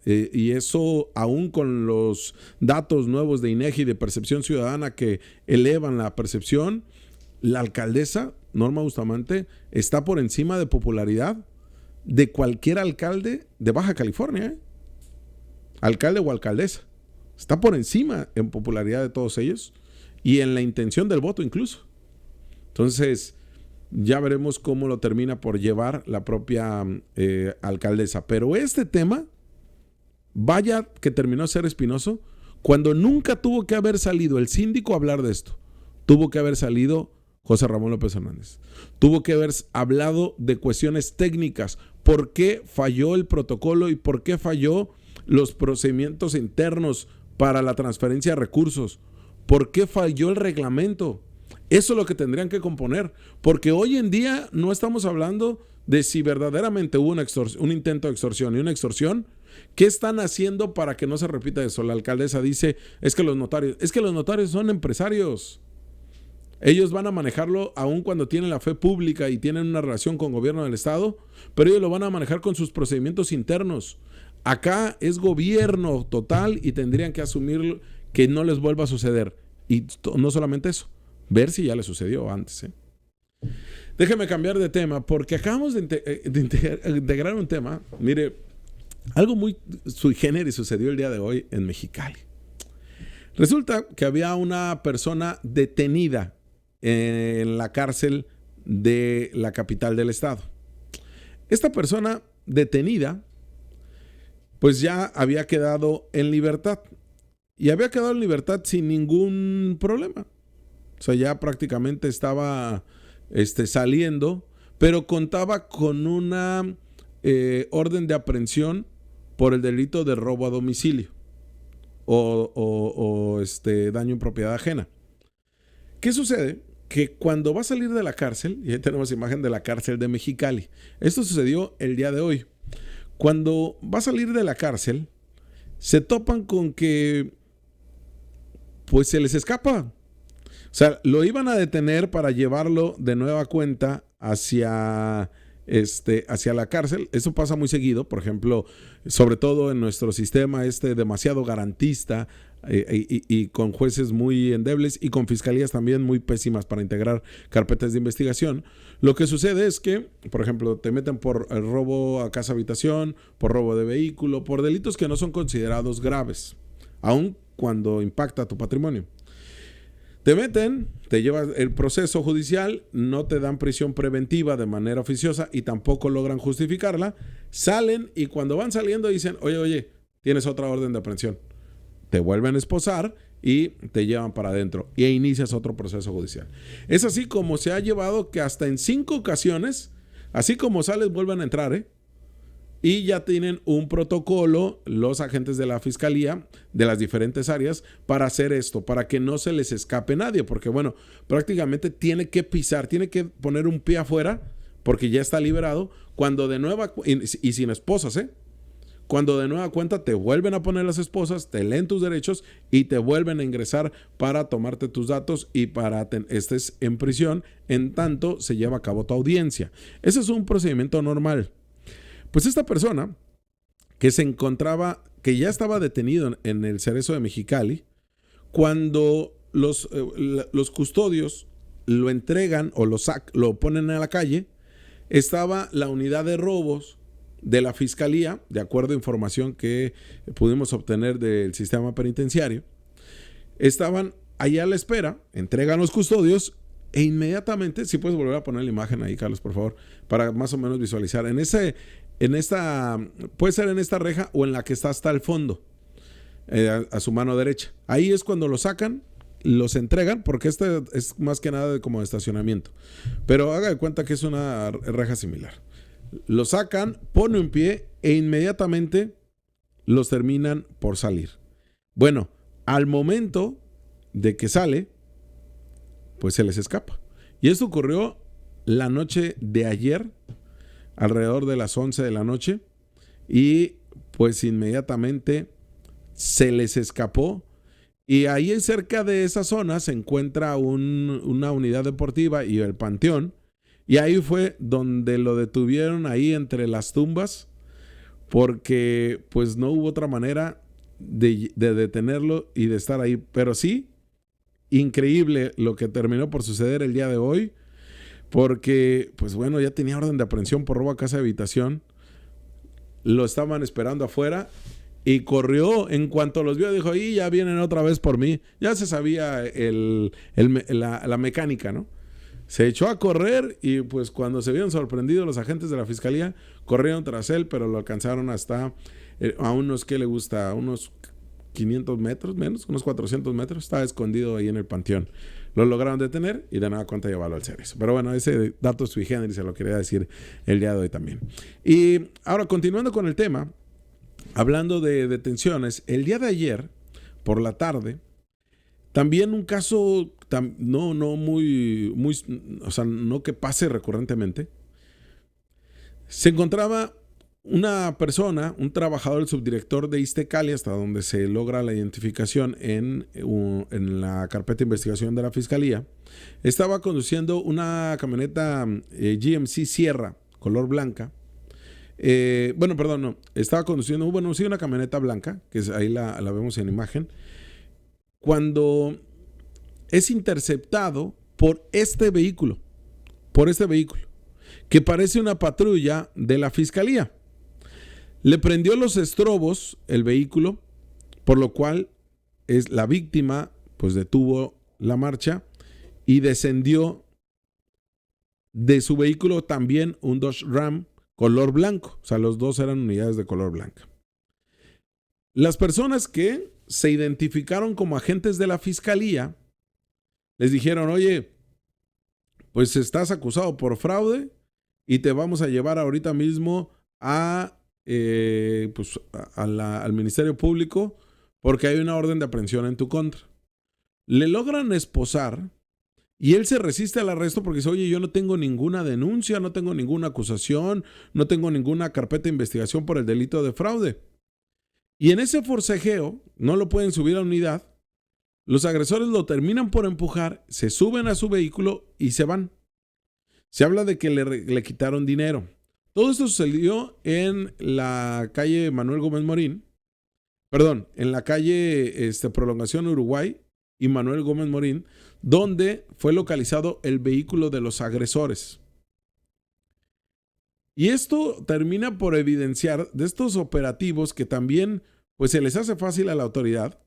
Speaker 2: Y eso aún con los datos nuevos de INEGI de percepción ciudadana que elevan la percepción, la alcaldesa Norma Bustamante está por encima de popularidad de cualquier alcalde de Baja California, ¿eh? Alcalde o alcaldesa. Está por encima en popularidad de todos ellos y en la intención del voto incluso. Entonces, ya veremos cómo lo termina por llevar la propia alcaldesa. Pero este tema, vaya que terminó ser espinoso, cuando nunca tuvo que haber salido el síndico a hablar de esto. Tuvo que haber salido José Ramón López Hernández. Tuvo que haber hablado de cuestiones técnicas. ¿Por qué falló el protocolo y por qué falló los procedimientos internos para la transferencia de recursos? ¿Por qué falló el reglamento? Eso es lo que tendrían que componer, porque hoy en día no estamos hablando de si verdaderamente hubo un intento de extorsión y una extorsión. ¿Qué están haciendo para que no se repita eso? La alcaldesa dice, es que los notarios son empresarios. Ellos van a manejarlo aun cuando tienen la fe pública y tienen una relación con gobierno del estado, pero ellos lo van a manejar con sus procedimientos internos. Acá es gobierno total y tendrían que asumir que no les vuelva a suceder. Y no solamente eso, ver si ya les sucedió antes. Déjeme cambiar de tema porque acabamos de integrar un tema. Mire, algo muy sui generis sucedió el día de hoy en Mexicali. Resulta que había una persona detenida en la cárcel de la capital del estado. Esta persona detenida pues ya había quedado en libertad. Y había quedado en libertad sin ningún problema. O sea, ya prácticamente estaba saliendo, pero contaba con una orden de aprehensión por el delito de robo a domicilio o daño en propiedad ajena. ¿Qué sucede? Que cuando va a salir de la cárcel, y ahí tenemos imagen de la cárcel de Mexicali. Esto sucedió el día de hoy. Cuando va a salir de la cárcel, se topan con que pues se les escapa. O sea, lo iban a detener para llevarlo de nueva cuenta hacia la cárcel. Eso pasa muy seguido, por ejemplo, sobre todo en nuestro sistema demasiado garantista y con jueces muy endebles y con fiscalías también muy pésimas para integrar carpetas de investigación. Lo que sucede es que, por ejemplo, te meten por el robo a casa habitación, por robo de vehículo, por delitos que no son considerados graves, aun cuando impacta tu patrimonio. Te meten, te llevas el proceso judicial, no te dan prisión preventiva de manera oficiosa y tampoco logran justificarla. Salen y cuando van saliendo dicen, oye, tienes otra orden de aprehensión. Te vuelven a esposar y te llevan para adentro y inicias otro proceso judicial. Es así como se ha llevado que hasta en 5 ocasiones, así como sales, vuelven a entrar, y ya tienen un protocolo los agentes de la fiscalía de las diferentes áreas para hacer esto, para que no se les escape nadie, porque bueno, prácticamente tiene que pisar, tiene que poner un pie afuera porque ya está liberado, cuando de nueva y sin esposas, cuando de nueva cuenta te vuelven a poner las esposas, te leen tus derechos y te vuelven a ingresar para tomarte tus datos y para estés en prisión en tanto se lleva a cabo tu audiencia. Ese es un procedimiento normal. Pues esta persona que se encontraba, que ya estaba detenido en el Cerezo de Mexicali, cuando los custodios lo entregan o lo ponen a la calle, estaba la unidad de robos de la fiscalía, de acuerdo a información que pudimos obtener del sistema penitenciario. Estaban allá a la espera, entregan los custodios e inmediatamente, si puedes volver a poner la imagen ahí, Carlos, por favor, para más o menos visualizar. Puede ser en esta reja o en la que está hasta el fondo, a su mano derecha. Ahí es cuando lo sacan, los entregan, porque es más que nada como de estacionamiento. Pero haga de cuenta que es una reja similar. Lo sacan, pone un pie e inmediatamente los terminan por salir. Bueno, al momento de que sale, pues se les escapa. Y esto ocurrió la noche de ayer, alrededor de las 11 de la noche, y pues inmediatamente se les escapó. Y ahí cerca de esa zona se encuentra una unidad deportiva y el panteón. Y ahí fue donde lo detuvieron, ahí entre las tumbas, porque pues no hubo otra manera de detenerlo y de estar ahí. Pero sí, increíble lo que terminó por suceder el día de hoy, porque pues bueno, ya tenía orden de aprehensión por robo a casa de habitación. Lo estaban esperando afuera. Y corrió, en cuanto los vio, dijo, y ya vienen otra vez por mí. Ya se sabía la mecánica, ¿no? Se echó a correr y pues cuando se vieron sorprendidos los agentes de la fiscalía, corrieron tras él, pero lo alcanzaron hasta a unos, ¿qué le gusta? Unos 500 metros menos, unos 400 metros. Estaba escondido ahí en el panteón. Lo lograron detener y de nada cuenta llevarlo al servicio. Pero bueno, ese dato sui generis se lo quería decir el día de hoy también. Y ahora, continuando con el tema, hablando de detenciones, el día de ayer, por la tarde, también un caso no muy, o sea, no que pase recurrentemente. Se encontraba una persona, un trabajador, el subdirector de Iztecali, hasta donde se logra la identificación en la carpeta de investigación de la fiscalía. Estaba conduciendo una camioneta GMC Sierra, color blanca. Estaba conduciendo, una camioneta blanca, que ahí la vemos en imagen, cuando es interceptado por este vehículo, que parece una patrulla de la fiscalía. Le prendió los estrobos el vehículo, por lo cual la víctima pues detuvo la marcha y descendió de su vehículo también un Dodge Ram color blanco. O sea, los dos eran unidades de color blanca. Las personas que se identificaron como agentes de la fiscalía les dijeron, oye, pues estás acusado por fraude y te vamos a llevar ahorita mismo al Ministerio Público porque hay una orden de aprehensión en tu contra. Le logran esposar y él se resiste al arresto porque dice, oye, yo no tengo ninguna denuncia, no tengo ninguna acusación, no tengo ninguna carpeta de investigación por el delito de fraude. Y en ese forcejeo, no lo pueden subir a unidad, los agresores lo terminan por empujar, se suben a su vehículo y se van. Se habla de que le quitaron dinero. Todo esto sucedió en la calle Manuel Gómez Morín, en la calle Prolongación Uruguay y Manuel Gómez Morín, donde fue localizado el vehículo de los agresores. Y esto termina por evidenciar de estos operativos que también pues se les hace fácil a la autoridad.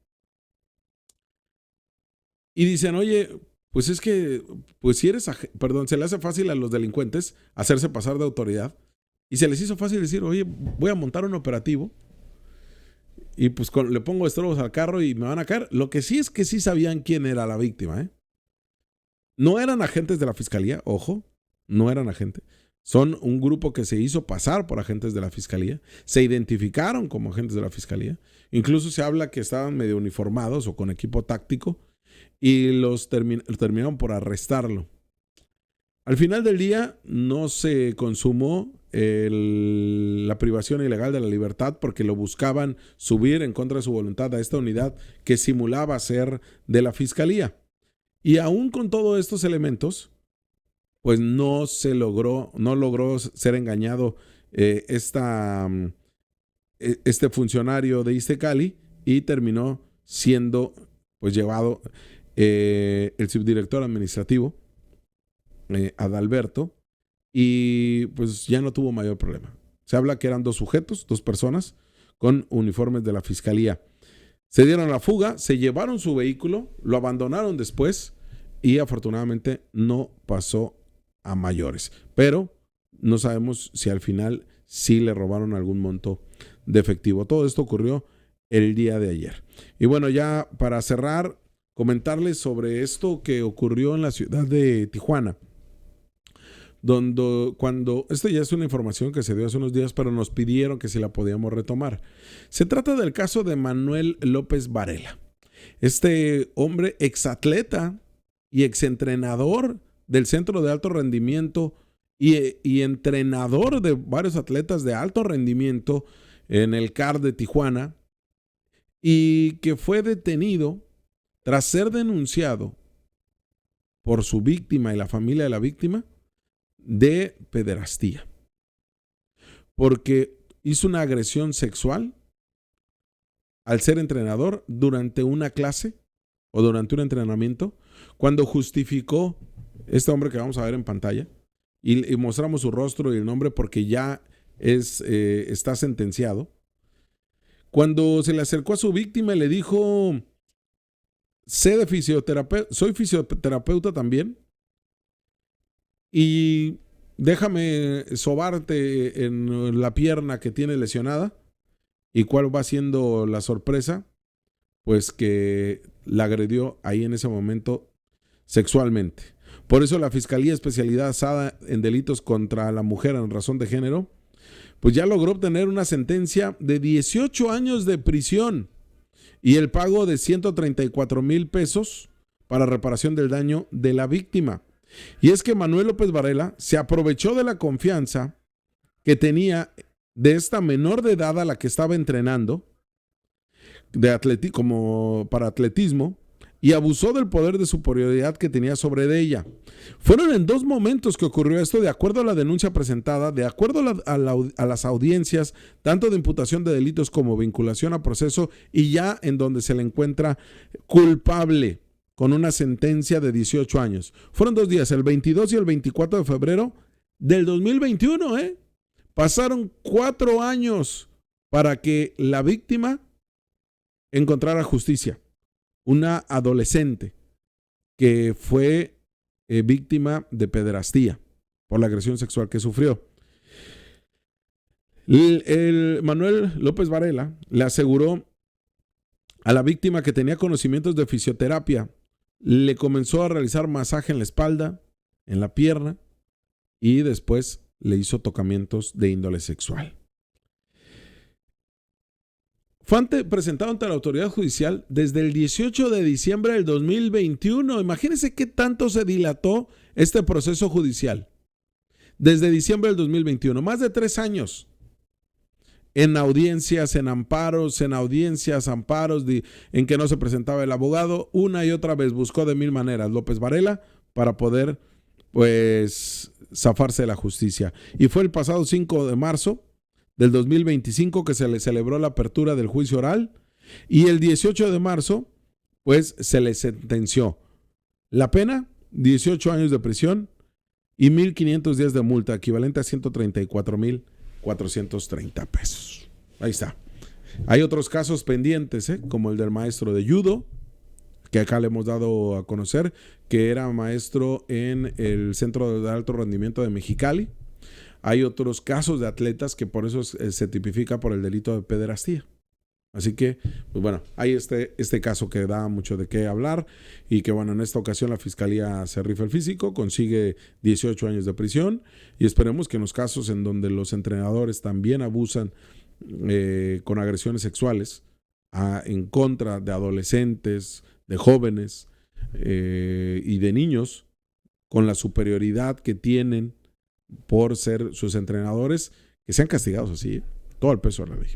Speaker 2: Y dicen, oye, pues es que pues si se le hace fácil a los delincuentes hacerse pasar de autoridad. Y se les hizo fácil decir, oye, voy a montar un operativo y pues le pongo estrobos al carro y me van a caer. Lo que sí es que sí sabían quién era la víctima, ¿eh? No eran agentes de la fiscalía, ojo, no eran agentes. Son un grupo que se hizo pasar por agentes de la fiscalía. Se identificaron como agentes de la fiscalía. Incluso se habla que estaban medio uniformados o con equipo táctico y los terminaron por arrestarlo. Al final del día no se consumó la privación ilegal de la libertad porque lo buscaban subir en contra de su voluntad a esta unidad que simulaba ser de la fiscalía. Y aún con todos estos elementos, pues no logró ser engañado este funcionario de Iztecali y terminó siendo pues llevado el subdirector administrativo Adalberto y pues ya no tuvo mayor problema. Se habla que eran dos personas con uniformes de la fiscalía. Se dieron la fuga, se llevaron su vehículo, lo abandonaron después y afortunadamente no pasó a mayores. Pero no sabemos si al final sí le robaron algún monto de efectivo. Todo esto ocurrió el día de ayer. Y bueno, ya para cerrar, comentarles sobre esto que ocurrió en la ciudad de Tijuana. Esto ya es una información que se dio hace unos días, pero nos pidieron que si la podíamos retomar. Se trata del caso de Manuel López Varela. Este hombre exatleta y exentrenador del Centro de Alto Rendimiento y entrenador de varios atletas de alto rendimiento en el CAR de Tijuana, y que fue detenido tras ser denunciado por su víctima y la familia de la víctima de pederastía, porque hizo una agresión sexual al ser entrenador durante una clase o durante un entrenamiento, cuando justificó este hombre que vamos a ver en pantalla, y mostramos su rostro y el nombre porque ya está sentenciado. Cuando se le acercó a su víctima y le dijo: soy fisioterapeuta también, y déjame sobarte en la pierna que tiene lesionada. ¿Y cuál va siendo la sorpresa? Pues que la agredió ahí en ese momento sexualmente. Por eso la Fiscalía Especializada en Delitos contra la Mujer en razón de género, pues ya logró obtener una sentencia de 18 años de prisión y el pago de 134,000 pesos para reparación del daño de la víctima. Y es que Manuel López Varela se aprovechó de la confianza que tenía de esta menor de edad a la que estaba entrenando como para atletismo, y abusó del poder de superioridad que tenía sobre ella. Fueron en 2 momentos que ocurrió esto, de acuerdo a la denuncia presentada, de acuerdo a las audiencias, tanto de imputación de delitos como vinculación a proceso, y ya en donde se le encuentra culpable con una sentencia de 18 años. Fueron 2 días, el 22 y el 24 de febrero del 2021, Pasaron 4 años para que la víctima encontrara justicia. Una adolescente que fue víctima de pederastía por la agresión sexual que sufrió. El Manuel López Varela le aseguró a la víctima que tenía conocimientos de fisioterapia. Le comenzó a realizar masaje en la espalda, en la pierna, y después le hizo tocamientos de índole sexual. Fue presentado ante la autoridad judicial desde el 18 de diciembre del 2021. Imagínense qué tanto se dilató este proceso judicial. Desde diciembre del 2021, más de 3 años. En audiencias, en amparos, en que no se presentaba el abogado. Una y otra vez buscó de 1000 maneras López Varela para poder, pues, zafarse de la justicia. Y fue el pasado 5 de marzo del 2025 que se le celebró la apertura del juicio oral, y el 18 de marzo pues se le sentenció. La pena, 18 años de prisión y 1,500 días de multa, equivalente a 134,430 pesos. Ahí está. Hay otros casos pendientes, como el del maestro de judo, que acá le hemos dado a conocer, que era maestro en el Centro de Alto Rendimiento de Mexicali. Hay otros casos de atletas que por eso se tipifica por el delito de pederastía. Así que, pues bueno, hay este caso que da mucho de qué hablar, y que bueno, en esta ocasión la Fiscalía se rifa el físico, consigue 18 años de prisión, y esperemos que en los casos en donde los entrenadores también abusan con agresiones sexuales en contra de adolescentes, de jóvenes y de niños, con la superioridad que tienen por ser sus entrenadores, que sean castigados así, todo el peso de la ley.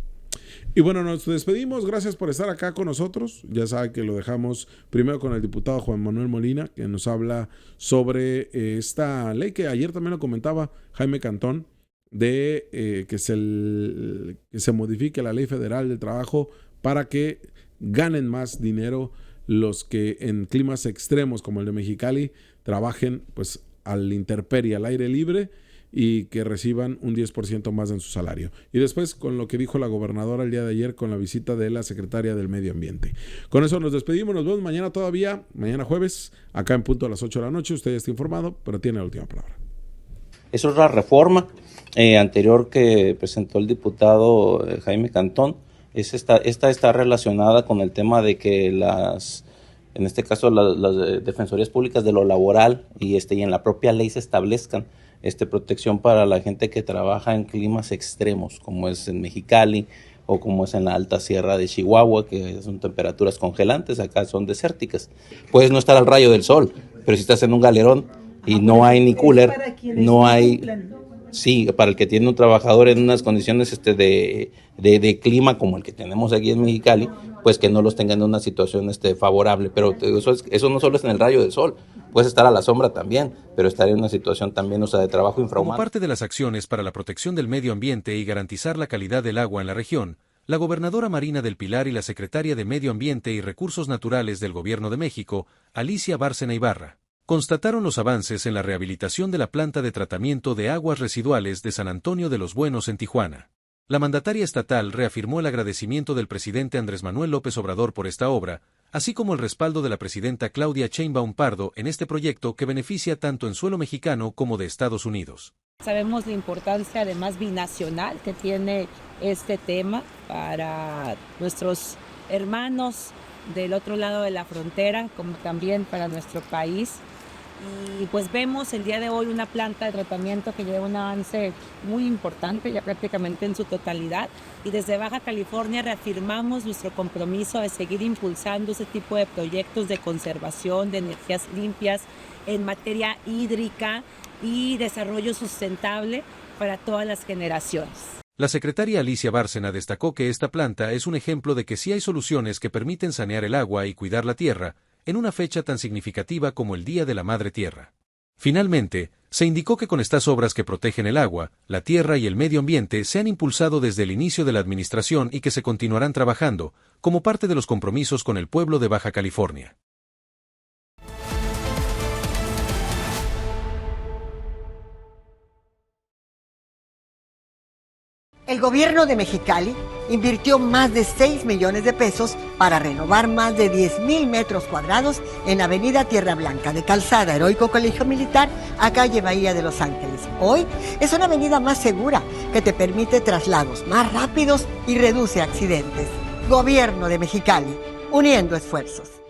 Speaker 2: Y bueno, nos despedimos. Gracias por estar acá con nosotros. Ya saben que lo dejamos primero con el diputado Juan Manuel Molina, que nos habla sobre esta ley que ayer también lo comentaba Jaime Cantón, de que se modifique la ley federal del trabajo para que ganen más dinero los que en climas extremos como el de Mexicali trabajen pues al intemperie, al aire libre, y que reciban un 10% más en su salario. Y después con lo que dijo la gobernadora el día de ayer con la visita de la secretaria del Medio Ambiente. Con eso nos despedimos, nos vemos mañana jueves, acá en punto a las 8 de la noche. Usted ya está informado, pero tiene la última palabra.
Speaker 6: Es otra reforma anterior que presentó el diputado Jaime Cantón. Esta está relacionada con el tema de que en este caso las defensorías públicas de lo laboral y en la propia ley se establezcan protección para la gente que trabaja en climas extremos, como es en Mexicali o como es en la alta sierra de Chihuahua, que son temperaturas congelantes, acá son desérticas. Puedes no estar al rayo del sol, pero si estás en un galerón y no hay ni cooler, no hay Sí, para el que tiene un trabajador en unas condiciones de clima como el que tenemos aquí en Mexicali, pues que no los tengan en una situación favorable. Pero eso no solo es en el rayo del sol, puedes estar a la sombra también, pero estar en una situación también, de trabajo infrahumano.
Speaker 1: Como parte de las acciones para la protección del medio ambiente y garantizar la calidad del agua en la región, la gobernadora Marina del Pilar y la secretaria de Medio Ambiente y Recursos Naturales del Gobierno de México, Alicia Bárcena Ibarra, constataron los avances en la rehabilitación de la planta de tratamiento de aguas residuales de San Antonio de los Buenos en Tijuana. La mandataria estatal reafirmó el agradecimiento del presidente Andrés Manuel López Obrador por esta obra, así como el respaldo de la presidenta Claudia Sheinbaum Pardo en este proyecto que beneficia tanto en suelo mexicano como de Estados Unidos.
Speaker 7: Sabemos la importancia además binacional que tiene este tema para nuestros hermanos del otro lado de la frontera, como también para nuestro país. Y pues vemos el día de hoy una planta de tratamiento que lleva un avance muy importante, ya prácticamente en su totalidad. Y desde Baja California reafirmamos nuestro compromiso de seguir impulsando ese tipo de proyectos de conservación de energías limpias en materia hídrica y desarrollo sustentable para todas las generaciones.
Speaker 1: La secretaria Alicia Bárcena destacó que esta planta es un ejemplo de que sí hay soluciones que permiten sanear el agua y cuidar la tierra, en una fecha tan significativa como el Día de la Madre Tierra. Finalmente, se indicó que con estas obras que protegen el agua, la tierra y el medio ambiente se han impulsado desde el inicio de la administración y que se continuarán trabajando, como parte de los compromisos con el pueblo de Baja California.
Speaker 3: El gobierno de Mexicali invirtió más de 6 millones de pesos para renovar más de 10,000 metros cuadrados en Avenida Tierra Blanca, de Calzada Heroico Colegio Militar a calle Bahía de Los Ángeles. Hoy es una avenida más segura que te permite traslados más rápidos y reduce accidentes. Gobierno de Mexicali, uniendo esfuerzos.